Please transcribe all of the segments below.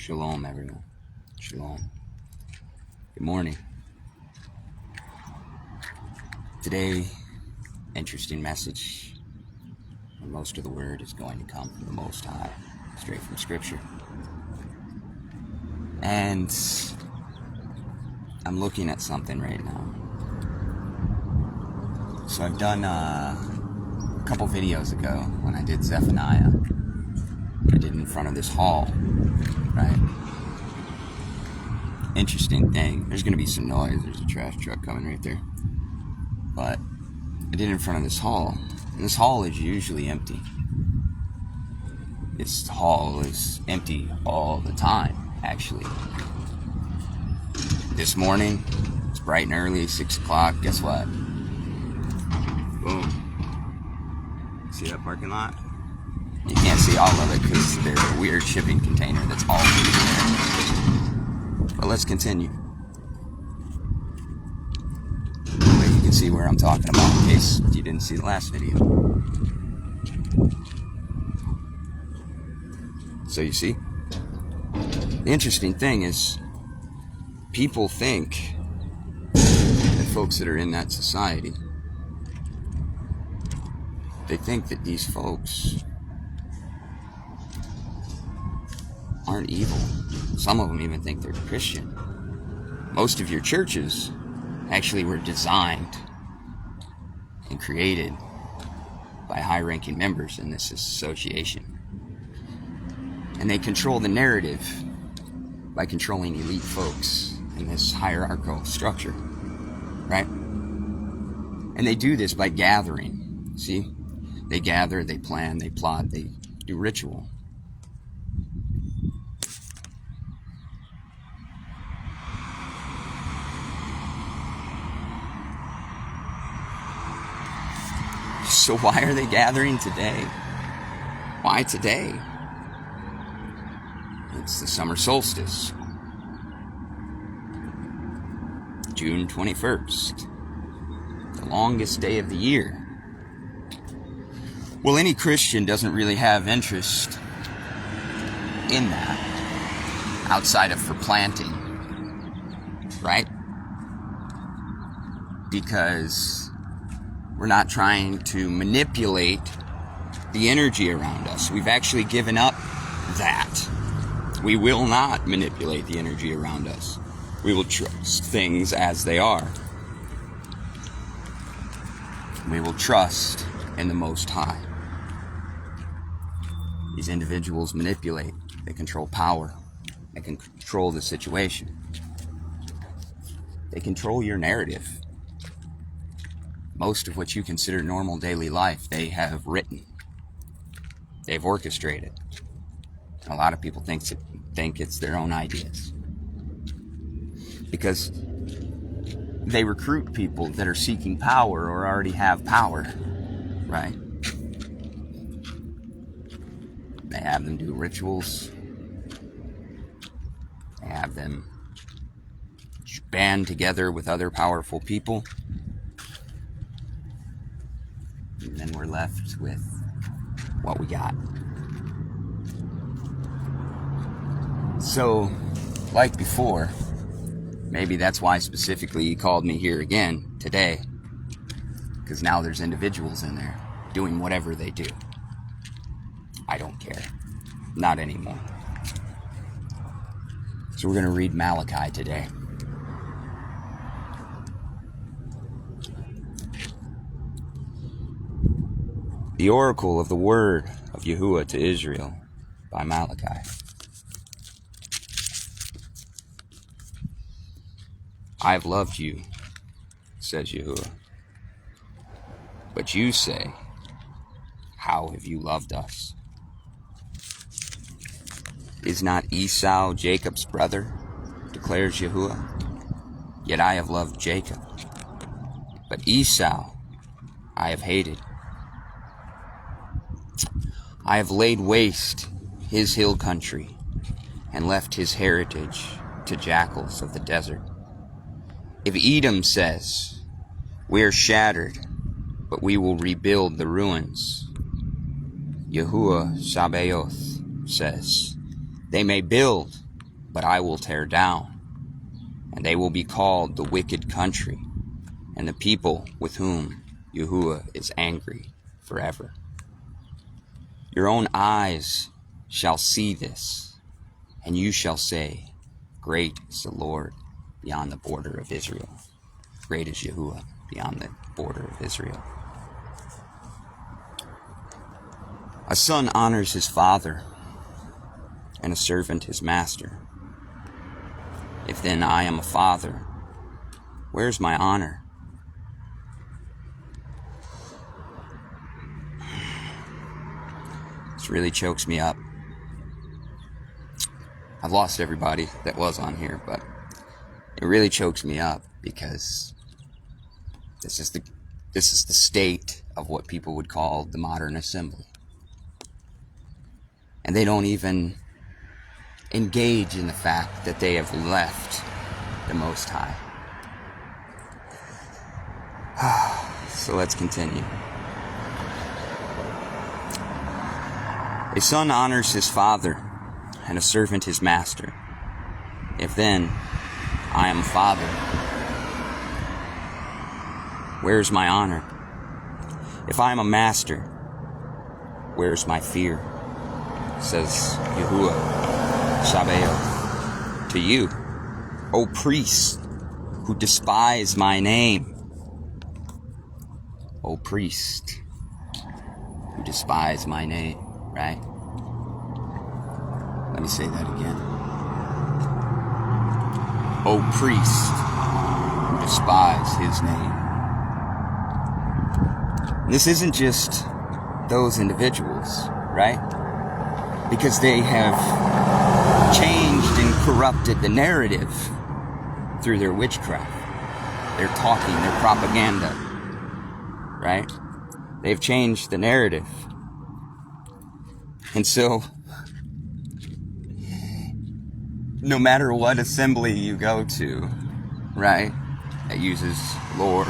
Shalom, everyone. Shalom. Good morning. Today, interesting message. Most of the word is going to come from the Most High, straight from Scripture. And I'm looking at something right now. So I've done a couple videos ago when I did Zephaniah. I did in front of this hall, right? Interesting thing. There's going to be some noise. There's a trash truck coming right there. But I did it in front of this hall. And this hall is usually empty. This hall is empty all the time, actually. This morning, it's bright and early, 6 o'clock. Guess what? Boom. See that parking lot? You can't see all of it because there's a weird shipping container that's all there. But let's continue. But you can see where I'm talking about in case you didn't see the last video. So you see? The interesting thing is, people think that folks that are in that society, they think that these folks aren't evil. Some of them even think they're Christian. Most of your churches actually were designed and created by high-ranking members in this association. And they control the narrative by controlling elite folks in this hierarchical structure, right? And they do this by gathering. See? They gather, they plan, they plot, they do ritual. So why are they gathering today? Why today? It's the summer solstice. June 21st. The longest day of the year. Well, any Christian doesn't really have interest in that outside of for planting, right? Because we're not trying to manipulate the energy around us. We've actually given up that. We will not manipulate the energy around us. We will trust things as they are. We will trust in the Most High. These individuals manipulate. They control power. They can control the situation. They control your narrative. Most of what you consider normal daily life, they have written. They've orchestrated. And a lot of people think it's their own ideas. Because they recruit people that are seeking power or already have power, right? They have them do rituals. They have them band together with other powerful people. And then we're left with what we got. So, like before, maybe that's why specifically he called me here again today. Because now there's individuals in there doing whatever they do. I don't care. Not anymore. So we're going to read Malachi today. The oracle of the word of Yahuwah to Israel by Malachi. I have loved you, says Yahuwah. But you say, how have you loved us? Is not Esau Jacob's brother, declares Yahuwah? Yet I have loved Jacob. But Esau I have hated. I have laid waste his hill country and left his heritage to jackals of the desert. If Edom says, we are shattered, but we will rebuild the ruins, Yahuwah Sabaoth says, they may build, but I will tear down, and they will be called the wicked country, and the people with whom Yahuwah is angry forever. Your own eyes shall see this, and you shall say, great is the Lord beyond the border of Israel. Great is Yahuwah beyond the border of Israel. A son honors his father, and a servant his master. If then I am a father, where's my honor? This really chokes me up. I've lost everybody that was on here, but it really chokes me up because this is the state of what people would call the modern assembly. And they don't even engage in the fact that they have left the Most High. So let's continue. A son honors his father, and a servant his master. If then I am a father, where's my honor? If I am a master, where's my fear? Says Yahuwah Sabaoth to you, O priests who despise my name. O priest who despise my name, right? Let me say that again. O priest who despise his name. This isn't just those individuals, right? Because they have changed and corrupted the narrative through their witchcraft, their talking, their propaganda, right? They've changed the narrative. And so, no matter what assembly you go to, right, that uses Lord,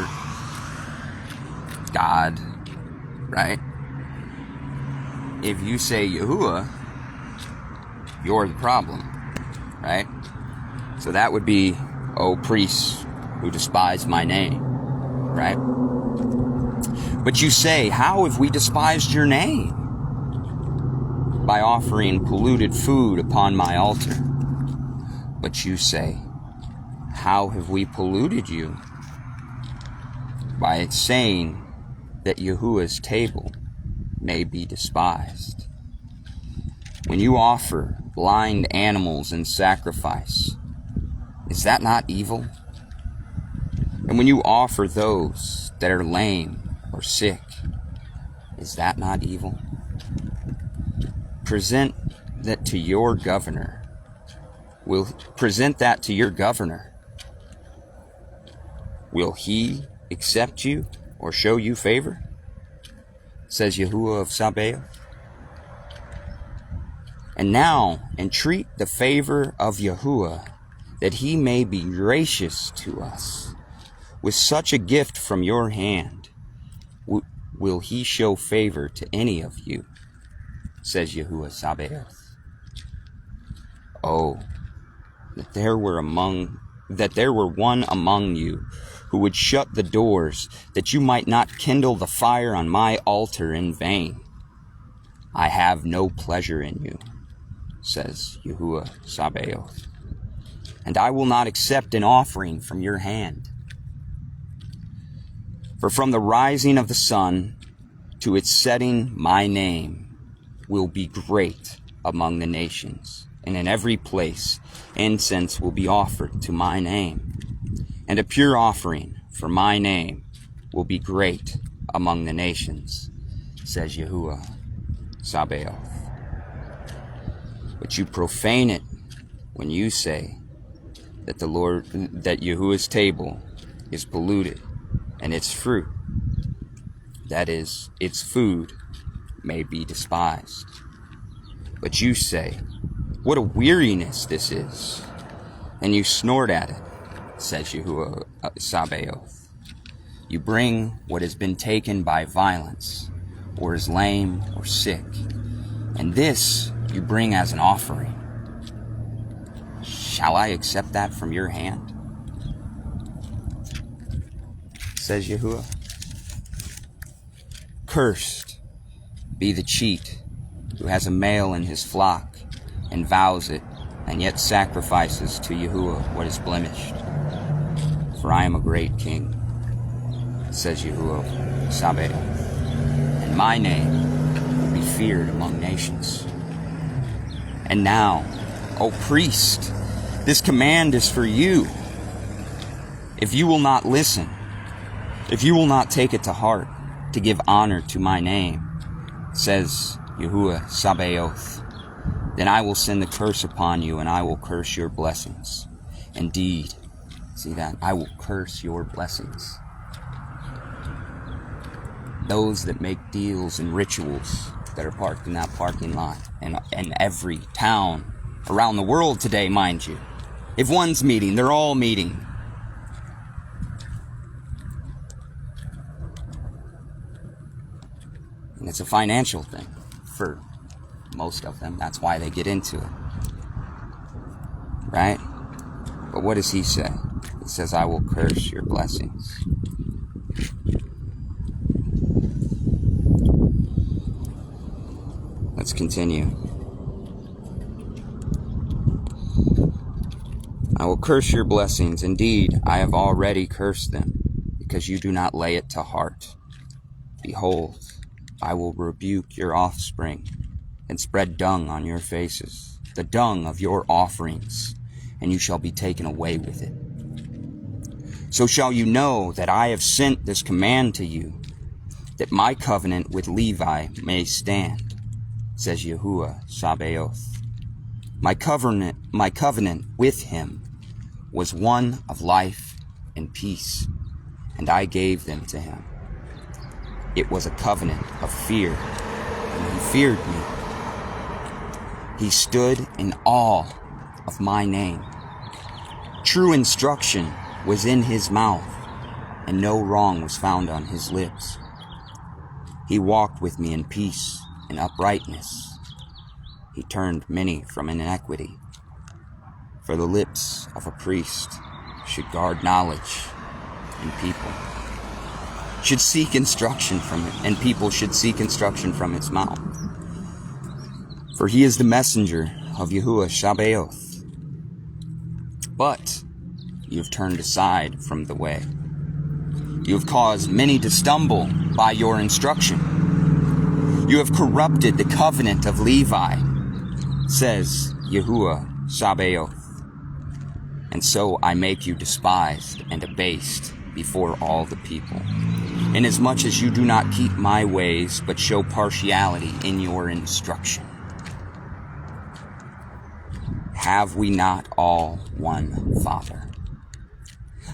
God, right? If you say Yahuwah, you're the problem, right? So that would be, O priests who despise my name, right? But you say, how have we despised your name? By offering polluted food upon my altar. But you say, how have we polluted you? By saying that Yahuwah's table may be despised. When you offer blind animals in sacrifice, is that not evil? And when you offer those that are lame or sick, is that not evil? Present that to your governor. Present that to your governor. Will he accept you or show you favor? Says Yahuwah of Sabaoth. And now entreat the favor of Yahuwah, that he may be gracious to us. With such a gift from your hand, will he show favor to any of you? Says Yahuwah Sabaoth. Oh, that there were one among you who would shut the doors, that you might not kindle the fire on my altar in vain. I have no pleasure in you, says Yahuwah Sabaoth, and I will not accept an offering from your hand. For from the rising of the sun to its setting, my name will be great among the nations, and in every place incense will be offered to my name, and a pure offering for my name will be great among the nations, says Yahuwah Sabaoth. But you profane it when you say that that Yahuwah's table is polluted, and its fruit, that is, its food, may be despised. But you say, what a weariness this is, and you snort at it, says Yahuwah Sabaoth. You bring what has been taken by violence, or is lame or sick, and this you bring as an offering. shall I accept that from your hand? Says Yahuwah. Cursed be the cheat who has a male in his flock and vows it, and yet sacrifices to Yahuwah what is blemished. For I am a great king, says Yahuwah Sabaoth, and my name will be feared among nations. And now, O priest, this command is for you. If you will not listen, if you will not take it to heart to give honor to my name, says Yahuwah Sabaoth, then I will send the curse upon you, and I will curse your blessings. Indeed, see that? I will curse your blessings. Those that make deals and rituals that are parked in that parking lot, and every town around the world today, mind you. If one's meeting, they're all meeting. And it's a financial thing for most of them. That's why they get into it. Right? But what does he say? He says, I will curse your blessings. Let's continue. I will curse your blessings. Indeed, I have already cursed them, because you do not lay it to heart. Behold, I will rebuke your offspring and spread dung on your faces, the dung of your offerings, and you shall be taken away with it. So shall you know that I have sent this command to you, that my covenant with Levi may stand, says Yahuwah Sabaoth. My covenant with him was one of life and peace, and I gave them to him. It was a covenant of fear, and he feared me. He stood in awe of my name. True instruction was in his mouth, and no wrong was found on his lips. He walked with me in peace and uprightness. He turned many from iniquity. For the lips of a priest should guard knowledge, and people should seek instruction from it, and people should seek instruction from its mouth. For he is the messenger of Yahuwah Sabaoth. But you have turned aside from the way. You have caused many to stumble by your instruction. You have corrupted the covenant of Levi, says Yahuwah Sabaoth. And so I make you despised and abased before all the people, inasmuch as you do not keep my ways, but show partiality in your instruction. Have we not all one Father?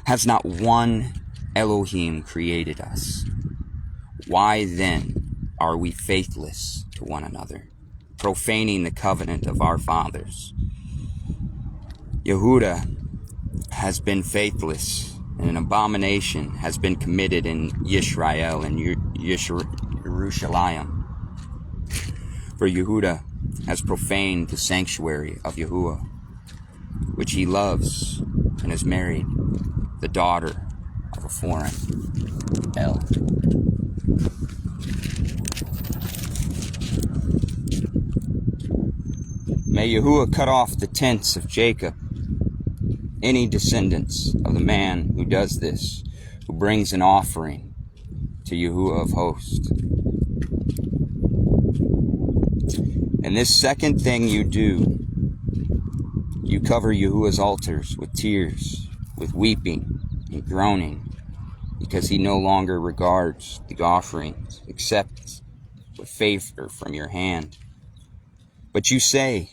Has not one Elohim created us? Why then are we faithless to one another, profaning the covenant of our fathers? Yehuda has been faithless, and an abomination has been committed in Yisrael and Yerushalayim. For Yehuda has profaned the sanctuary of Yahuwah, which he loves, and has married the daughter of a foreign El. May Yahuwah cut off the tents of Jacob, any descendants of the man who does this, who brings an offering to Yahuwah of hosts. And this second thing you do, you cover Yahuwah's altars with tears, with weeping and groaning, because he no longer regards the offerings except with favor from your hand. But you say,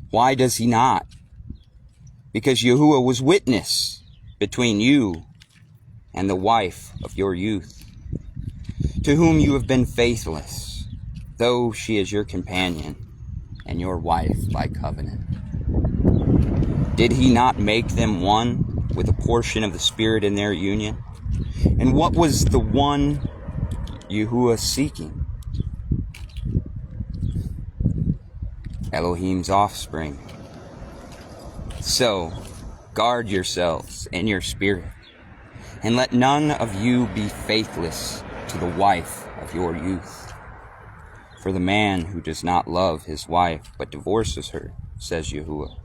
why does he not? Because Yahuwah was witness between you and the wife of your youth, to whom you have been faithless, though she is your companion and your wife by covenant. Did he not make them one with a portion of the Spirit in their union? And what was the one Yahuwah seeking? Elohim's offspring. So, guard yourselves in your spirit, and let none of you be faithless to the wife of your youth. For the man who does not love his wife, but divorces her, says Yahuwah,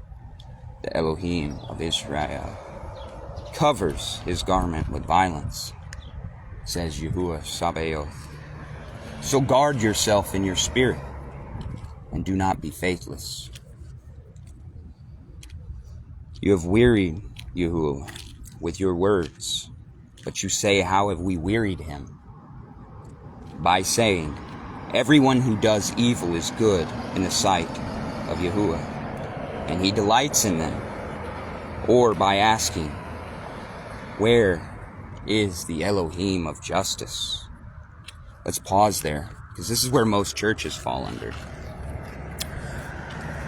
the Elohim of Israel, covers his garment with violence, says Yahuwah Sabaoth. So guard yourself in your spirit, and do not be faithless. You have wearied Yahuwah with your words, but you say, how have we wearied him? By saying, everyone who does evil is good in the sight of Yahuwah, and he delights in them. Or by asking, where is the Elohim of justice? Let's pause there, because this is where most churches fall under.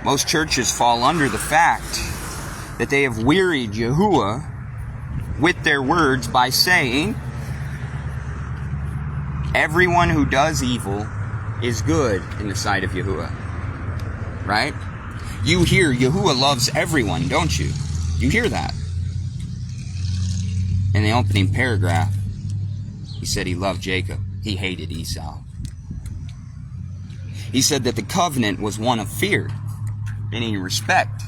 Most churches fall under the fact that they have wearied Yahuwah with their words by saying, everyone who does evil is good in the sight of Yahuwah. Right? You hear Yahuwah loves everyone, don't you? You hear that? In the opening paragraph, he said he loved Jacob. He hated Esau. He said that the covenant was one of fear, meaning respect.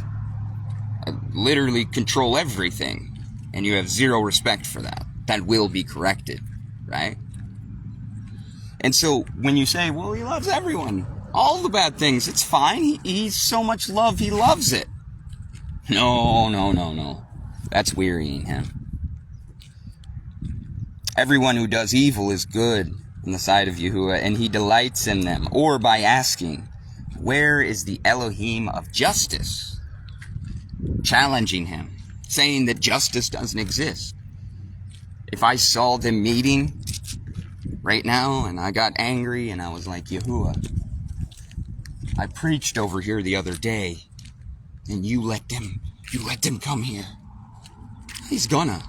I literally control everything, and you have zero respect for that. That will be corrected, right? And so when you say, well, he loves everyone, all the bad things, it's fine. He's so much love, he loves it. No. That's wearying him. Everyone who does evil is good in the sight of Yahuwah, and he delights in them. Or by asking, where is the Elohim of justice? Challenging him, saying that justice doesn't exist. If I saw them meeting right now and I got angry and I was like, Yahuwah, I preached over here the other day and you let them come here. He's gonna.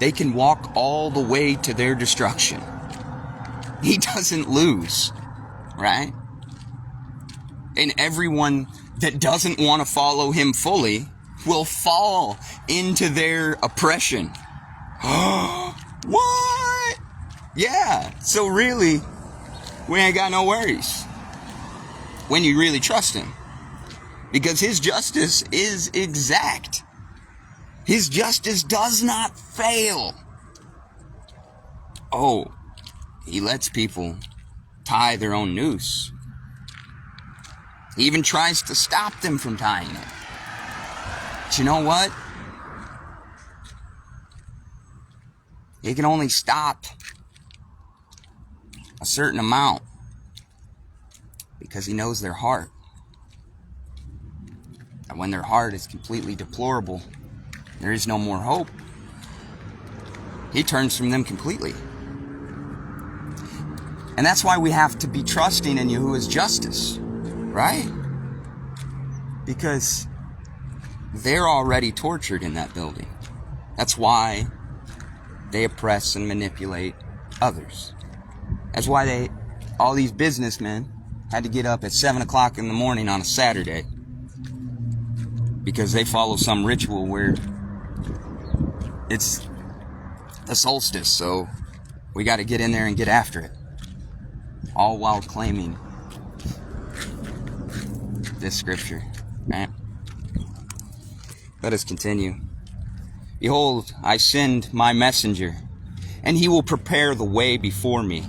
They can walk all the way to their destruction. He doesn't lose, right? And everyone that doesn't want to follow him fully will fall into their oppression. What? Yeah, so really, we ain't got no worries when you really trust him. Because his justice is exact. His justice does not fail. Oh, he lets people tie their own noose. He even tries to stop them from tying it. But you know what? He can only stop a certain amount because he knows their heart. And when their heart is completely deplorable, there is no more hope. He turns from them completely. And that's why we have to be trusting in Yahuwah's justice, right? Because they're already tortured in that building. That's why they oppress and manipulate others. That's why all these businessmen had to get up at 7 o'clock in the morning on a Saturday. Because they follow some ritual where it's the solstice, so we got to get in there and get after it. All while claiming this scripture, right? Let us continue. Behold, I send my messenger, and he will prepare the way before me.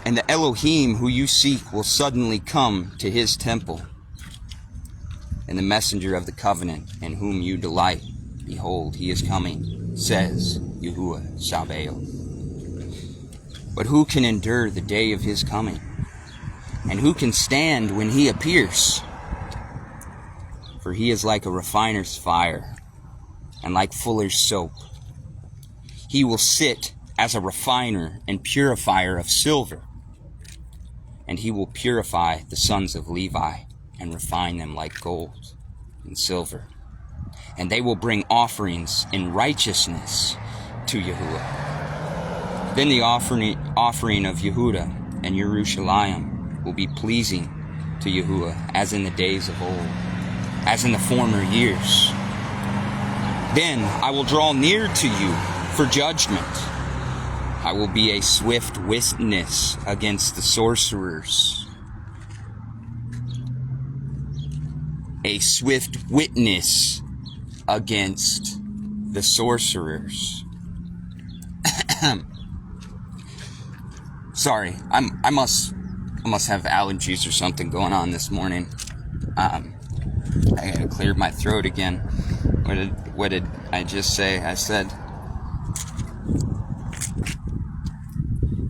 And the Elohim who you seek will suddenly come to his temple. And the messenger of the covenant in whom you delight, behold, he is coming, says Yahuwah Sabaoth. But who can endure the day of his coming? And who can stand when he appears? For he is like a refiner's fire, and like fuller's soap. He will sit as a refiner and purifier of silver. And he will purify the sons of Levi, and refine them like gold and silver. And they will bring offerings in righteousness to Yahuwah. Then the offering of Yehuda and Yerushalayim will be pleasing to Yahuwah, as in the days of old, as in the former years. Then I will draw near to you for judgment. I will be a swift witness against the sorcerers. A swift witness against the sorcerers. Sorry, I must have allergies or something going on this morning. I gotta clear my throat again. What did I just say? I said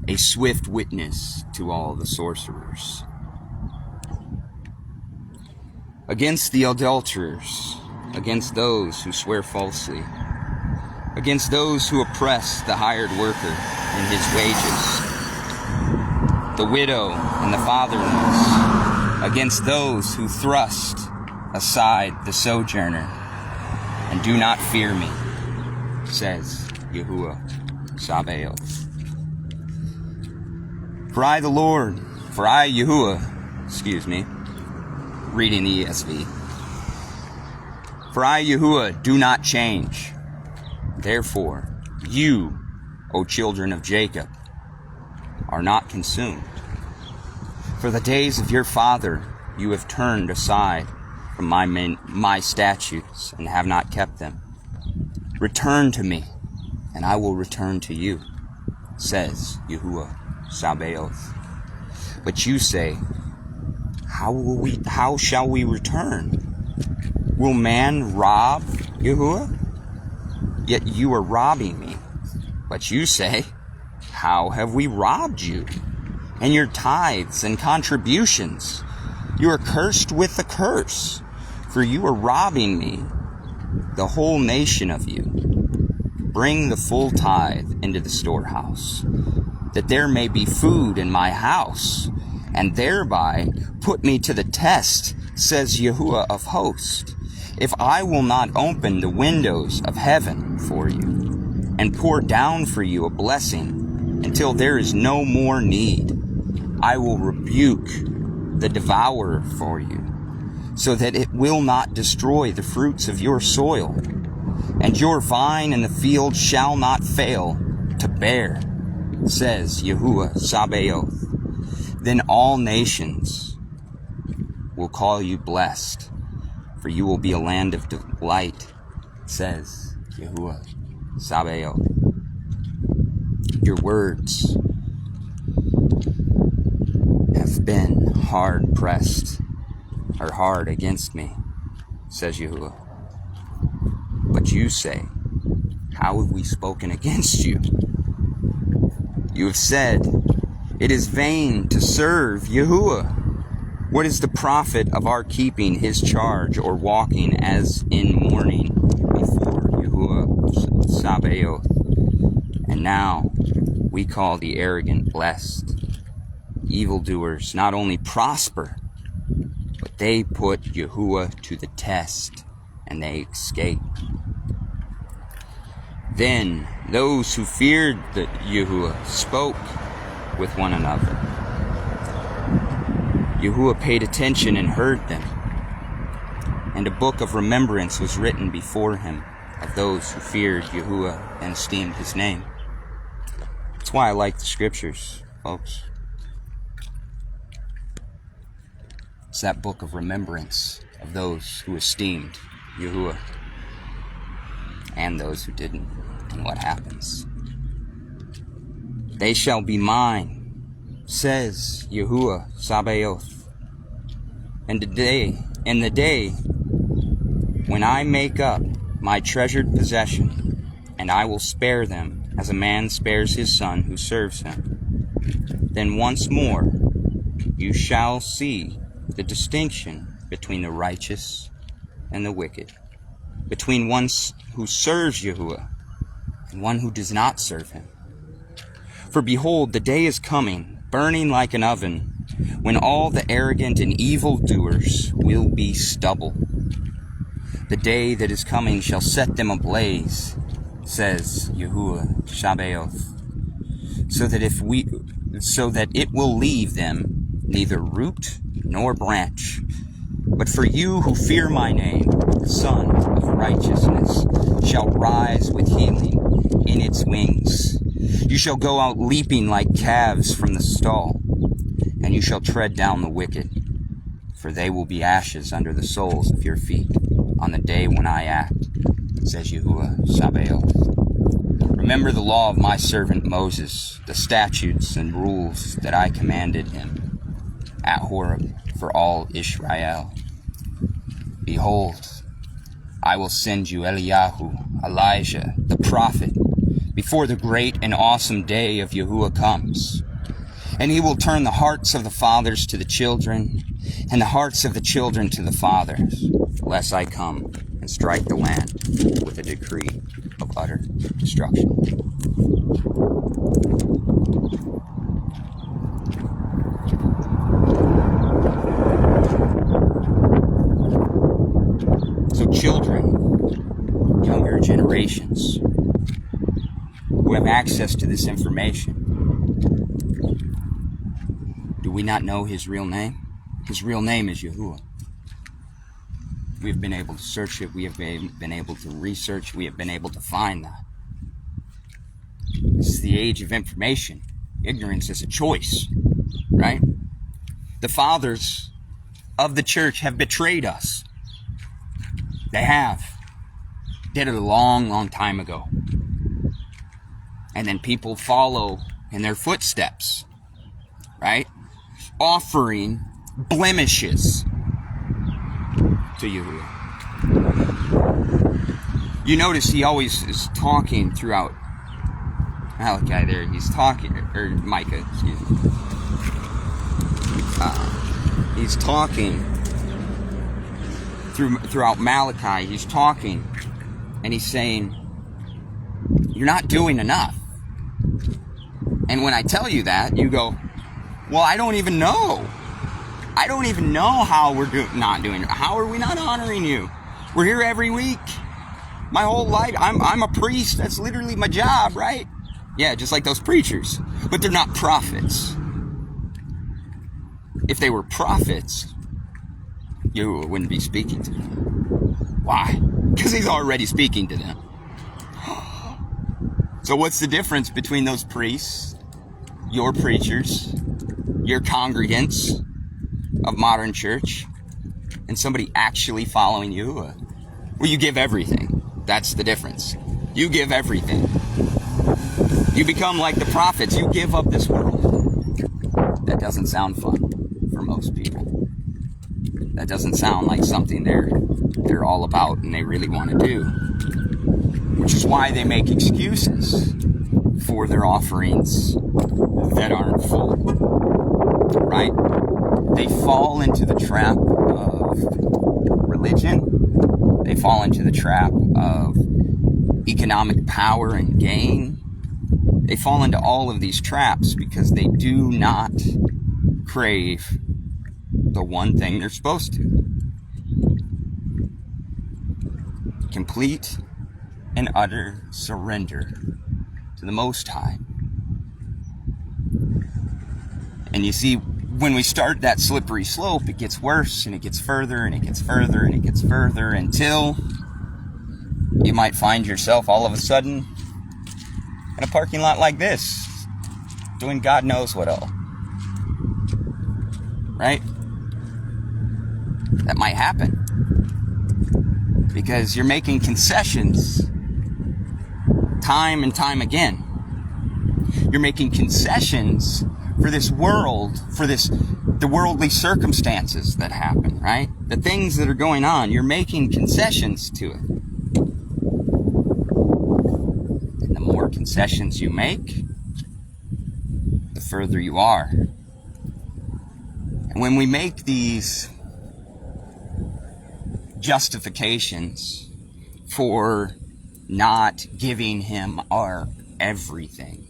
a swift witness to all the sorcerers. Against the adulterers, against those who swear falsely, against those who oppress the hired worker in his wages, the widow and the fatherless, against those who thrust aside the sojourner, and do not fear me, says Yahuwah Sabaoth. For I, Yahuwah, reading the ESV. For I, Yahuwah, do not change. Therefore, you, O children of Jacob, are not consumed. For the days of your father you have turned aside from my statutes and have not kept them. Return to me, and I will return to you, says Yahuwah Sabaoth. But you say, how shall we return? Will man rob Yahuwah? Yet you are robbing me. But you say, how have we robbed you? And your tithes and contributions, you are cursed with a curse, for you are robbing me, the whole nation of you. Bring the full tithe into the storehouse, that there may be food in my house, and thereby put me to the test, says Yahuwah of hosts, if I will not open the windows of heaven for you, and pour down for you a blessing until there is no more need. I will rebuke the devourer for you, so that it will not destroy the fruits of your soil, and your vine in the field shall not fail to bear, says Yahuwah Sabaoth. Then all nations will call you blessed, for you will be a land of delight, says Yahuwah Sabaoth. Your words have been hard pressed, or hard against me, says Yahuwah. But you say, how have we spoken against you? You have said, it is vain to serve Yahuwah. What is the profit of our keeping his charge or walking as in mourning before Yahuwah Sabaoth? And now we call the arrogant blessed. Evildoers not only prosper, but they put Yahuwah to the test, and they escape. Then those who feared the Yahuwah spoke with one another. Yahuwah paid attention and heard them, and a book of remembrance was written before him of those who feared Yahuwah and esteemed his name. That's why I like the scriptures, folks. It's that book of remembrance of those who esteemed Yahuwah and those who didn't, and what happens. They shall be mine, says Yahuwah Sabaoth. And the day when I make up my treasured possession, and I will spare them as a man spares his son who serves him. Then once more you shall see the distinction between the righteous and the wicked, between one who serves Yahuwah and one who does not serve him. For behold, the day is coming, burning like an oven, when all the arrogant and evil doers will be stubble. The day that is coming shall set them ablaze, says Yahuwah Sabaoth, so that it will leave them neither root nor branch. But for you who fear my name, the Son of Righteousness shall rise with healing in its wings. You shall go out leaping like calves from the stall, and you shall tread down the wicked, for they will be ashes under the soles of your feet on the day when I act, says Yahuwah Sabaoth. Remember the law of my servant Moses, the statutes and rules that I commanded him at Horeb for all Israel. Behold, I will send you Eliyahu, Elijah, the prophet, before the great and awesome day of Yahuwah comes. And he will turn the hearts of the fathers to the children, and the hearts of the children to the fathers, lest I come and strike the land with a decree of utter destruction. So children, younger generations, who have access to this information, do we not know his real name? His real name is Yahuwah. We've been able to search it. We have been able to research. We have been able to find that. This is the age of information. Ignorance is a choice, right? The fathers of the church have betrayed us. They have. Did it a long, long time ago. And then people follow in their footsteps, right? Offering blemishes to Yahuwah. You notice he always is talking throughout Malachi there. He's talking, or Micah, excuse me. He's talking throughout Malachi. He's talking and he's saying, you're not doing enough. And when I tell you that, you go, well, I don't even know. I don't even know how we're not doing it. How are we not honoring you? We're here every week. My whole life, I'm a priest. That's literally my job, right? Yeah, just like those preachers. But they're not prophets. If they were prophets, you wouldn't be speaking to them. Why? Because he's already speaking to them. So what's the difference between those priests, your preachers, your congregants of modern church, and somebody actually following you? Well, you give everything. That's the difference. You give everything. You become like the prophets. You give up this world. That doesn't sound fun for most people. That doesn't sound like something they're all about and they really want to do. Which is why they make excuses for their offerings that aren't full. Right? They fall into the trap of religion. They fall into the trap of economic power and gain. They fall into all of these traps because they do not crave the one thing they're supposed to. Complete and utter surrender to the Most High. And you see, when we start that slippery slope, it gets worse and it gets further and it gets further and it gets further until you might find yourself all of a sudden in a parking lot like this, doing God knows what all. Right? That might happen. Because you're making concessions time and time again. You're making concessions for this world, for the worldly circumstances that happen, right? The things that are going on, you're making concessions to it. And the more concessions you make, the further you are. And when we make these justifications for not giving him our everything,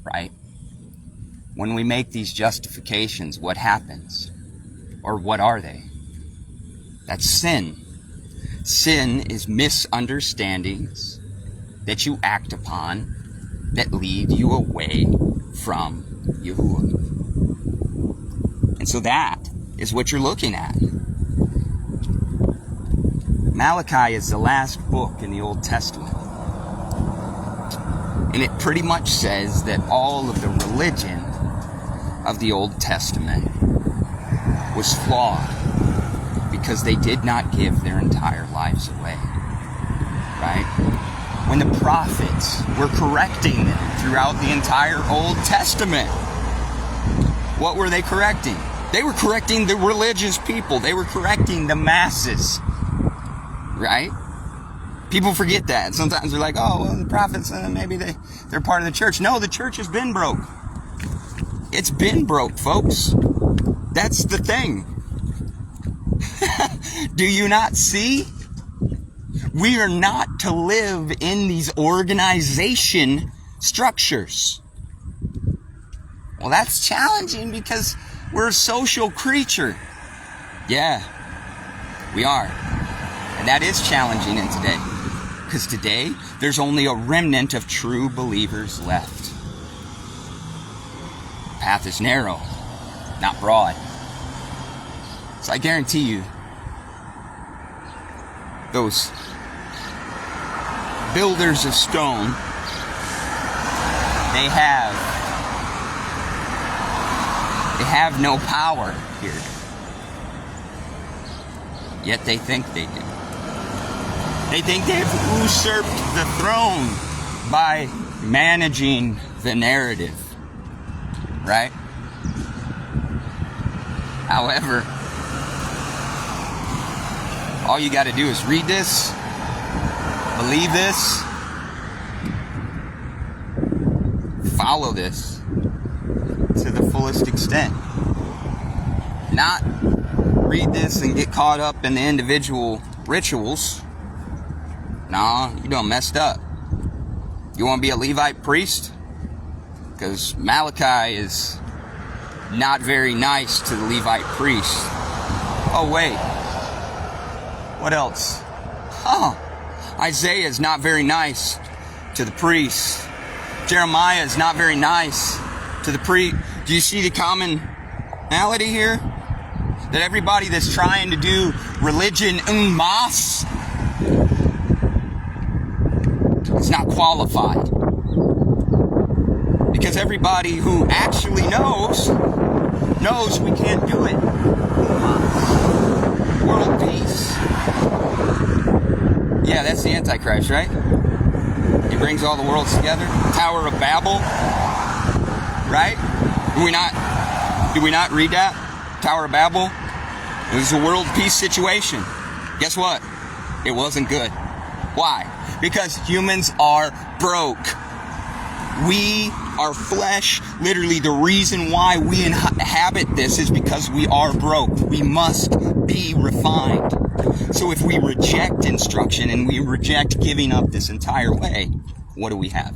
right? When we make these justifications, what happens? Or what are they? That's sin. Sin is misunderstandings that you act upon that lead you away from Yahuwah. And And so that is what you're looking at. Malachi is the last book in the Old Testament. And it pretty much says that all of the religion of the Old Testament was flawed because they did not give their entire lives away. Right? When the prophets were correcting them throughout the entire Old Testament, what were they correcting? They were correcting the religious people. They were correcting the masses. Right? People forget that. Sometimes they're like, oh, well, the prophets, maybe they're part of the church. No, the church has been broke. It's been broke, folks. That's the thing. Do you not see? We are not to live in these organization structures. Well, that's challenging because we're a social creature. Yeah, we are. And that is challenging in today. Because today, there's only a remnant of true believers left. The path is narrow, not broad. So I guarantee you, those builders of stone, they have no power here. Yet they think they do. They think they've usurped the throne by managing the narrative. Right? However, all you got to do is read this, believe this, follow this to the fullest extent. Not read this and get caught up in the individual rituals. Nah, you done messed up. You want to be a Levite priest? Because Malachi is not very nice to the Levite priest. Oh, wait. What else? Isaiah is not very nice to the priests. Jeremiah is not very nice to the priest. Do you see the commonality here? That everybody that's trying to do religion en masse is not qualified. Because everybody who actually knows we can't do it. World peace. Yeah, that's the Antichrist, right? He brings all the worlds together. Tower of Babel. Right? Do we not read that? Tower of Babel? It was a world peace situation. Guess what? It wasn't good. Why? Because humans are broke. We are flesh. Literally, the reason why we inhabit this is because we are broke. We must be refined. So if we reject instruction and we reject giving up this entire way, what do we have?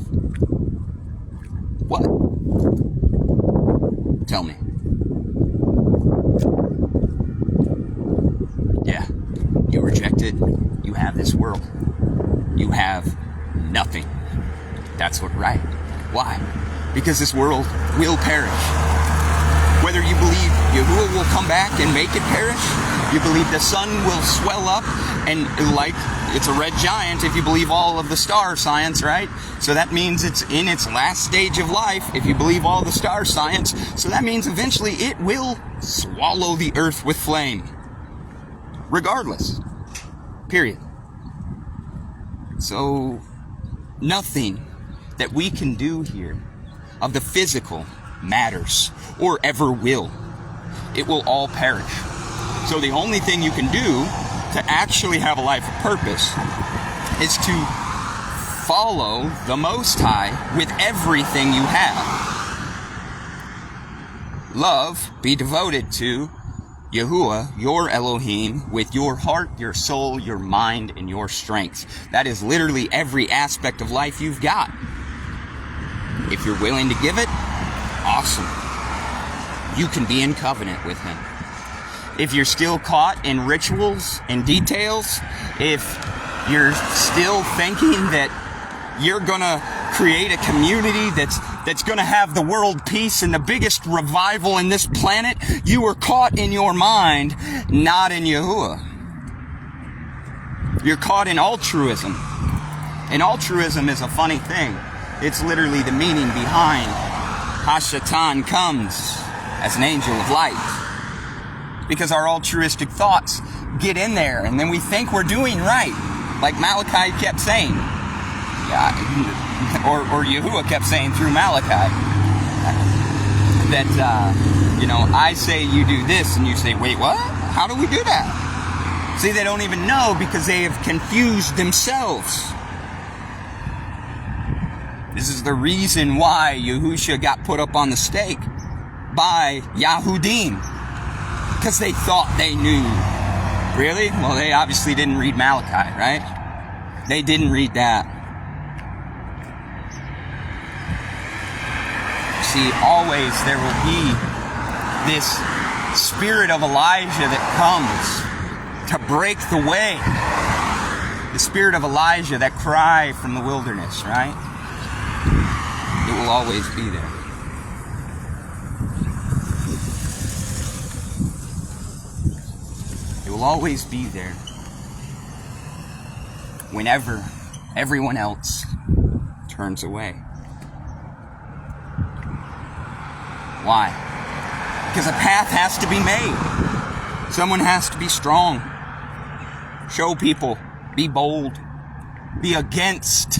What? Tell me. Yeah, you reject it, you have this world. You have nothing. That's what right. Why? Because this world will perish. Whether you believe Yahuwah will come back and make it perish, you believe the sun will swell up and like it's a red giant if you believe all of the star science, right? So that means it's in its last stage of life if you believe all the star science. So that means eventually it will swallow the earth with flame. Regardless. Period. So nothing that we can do here of the physical matters or ever will. It will all perish. So the only thing you can do to actually have a life of purpose is to follow the Most High with everything you have. Love, be devoted to Yahuwah, your Elohim, with your heart, your soul, your mind, and your strength. That is literally every aspect of life you've got. If you're willing to give it, awesome. You can be in covenant with Him. If you're still caught in rituals and details, if you're still thinking that you're gonna create a community that's going to have the world peace and the biggest revival in this planet, you were caught in your mind, not in Yahuwah. You're caught in altruism. And altruism is a funny thing. It's literally the meaning behind Hashatan comes as an angel of light. Because our altruistic thoughts get in there, and then we think we're doing right. Like Malachi kept saying. Yeah, or Yahuwah kept saying through Malachi. That, I say you do this, and you say, wait, what? How do we do that? See, they don't even know because they have confused themselves. This is the reason why Yahusha got put up on the stake by Yahudim. Because they thought they knew. Really? Well, they obviously didn't read Malachi, right? They didn't read that. See, always there will be this spirit of Elijah that comes to break the way. The spirit of Elijah, that cry from the wilderness, right? It will always be there. It will always be there. Whenever everyone else turns away. Why? Because a path has to be made. Someone has to be strong. Show people. Be bold. Be against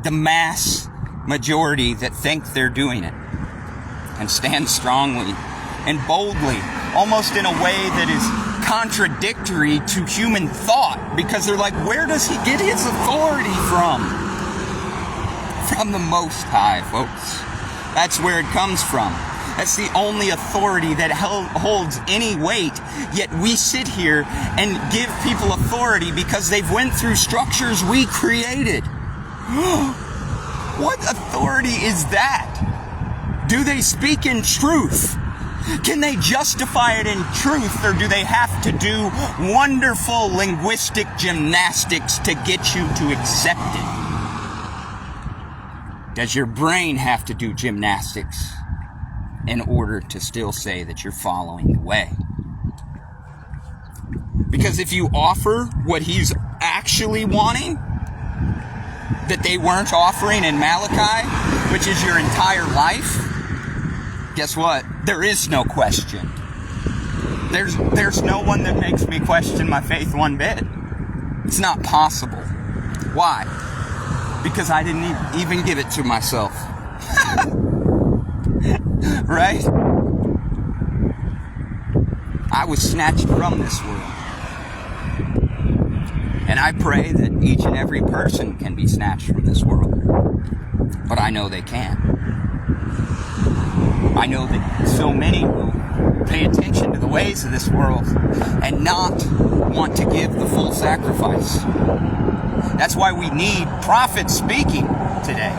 the mass majority that think they're doing it. And stand strongly and boldly, almost in a way that is contradictory to human thought, because they're like, where does he get his authority from? From the Most High, folks. That's where it comes from. That's the only authority that holds any weight. Yet we sit here and give people authority because they've went through structures we created. What authority is that? Do they speak in truth? Can they justify it in truth, or do they have to do wonderful linguistic gymnastics to get you to accept it? Does your brain have to do gymnastics in order to still say that you're following the way? Because if you offer what he's actually wanting, that they weren't offering in Malachi, which is your entire life, guess what? There is no question. There's no one that makes me question my faith one bit. It's not possible. Why? Because I didn't even give it to myself. Right? I was snatched from this world. And I pray that each and every person can be snatched from this world. But I know they can't. I know that so many will pay attention to the ways of this world and not want to give the full sacrifice. That's why we need prophets speaking today.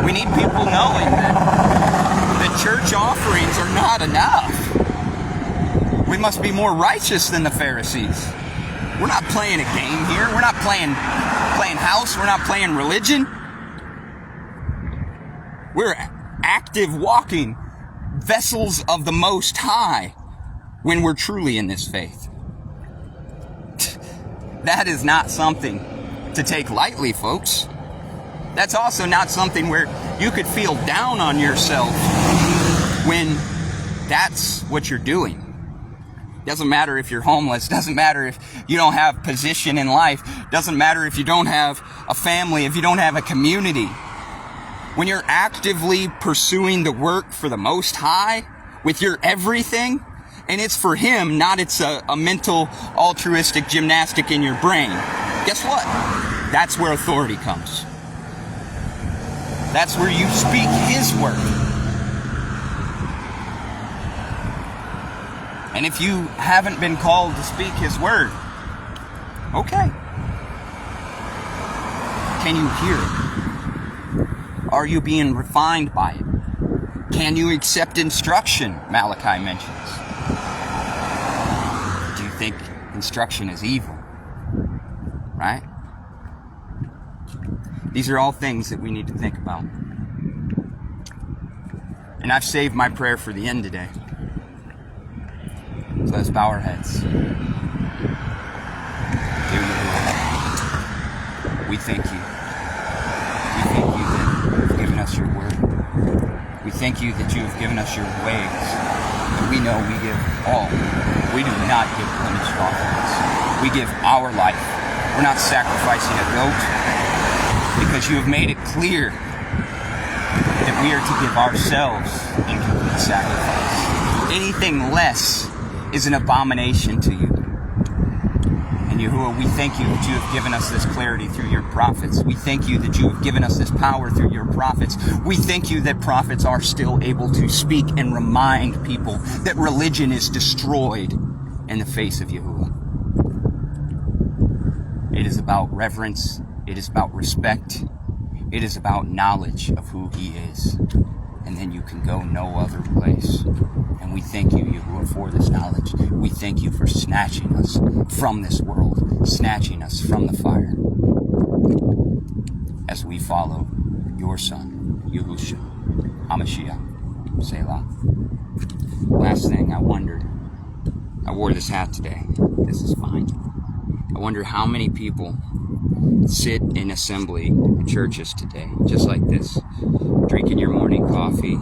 We need people knowing that church offerings are not enough. We must be more righteous than the Pharisees. We're not playing a game here. We're not playing house. We're not playing religion. We're active walking vessels of the Most High when we're truly in this faith. That is not something to take lightly, folks. That's also not something where you could feel down on yourself when that's what you're doing. Doesn't matter if you're homeless. Doesn't matter if you don't have position in life. Doesn't matter if you don't have a family, if you don't have a community. When you're actively pursuing the work for the Most High with your everything, and it's for Him, not it's a mental altruistic gymnastic in your brain, guess what? That's where authority comes. That's where you speak His word. And if you haven't been called to speak His word, okay. Can you hear it? Are you being refined by it? Can you accept instruction, Malachi mentions? Do you think instruction is evil? Right? These are all things that we need to think about. And I've saved my prayer for the end today. So let's bow our heads. Dear Lord, we thank you. We thank you that you've given us your word. We thank you that you have given us your ways. And we know we give all. We do not give blemished offerings. We give our life. We're not sacrificing a goat, because you have made it clear that we are to give ourselves in complete sacrifice. Anything less is an abomination to you. And Yahuwah, we thank you that you have given us this clarity through your prophets. We thank you that you have given us this power through your prophets. We thank you that prophets are still able to speak and remind people that religion is destroyed in the face of Yahuwah. It is about reverence. It is about respect. It is about knowledge of who he is. And then you can go no other place. And we thank you, Yahuwah, for this knowledge. We thank you for snatching us from this world, snatching us from the fire, as we follow your Son, Yahushua, HaMashiach, Selah. Last thing, I wondered, I wore this hat today. This is fine. I wonder how many people sit in assembly churches today, just like this, drinking your morning coffee,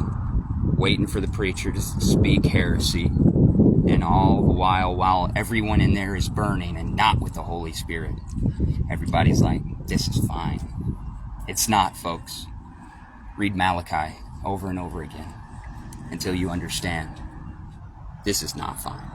waiting for the preacher to speak heresy, and all the while everyone in there is burning and not with the Holy Spirit, everybody's like, this is fine. It's not, folks. Read Malachi over and over again until you understand this is not fine.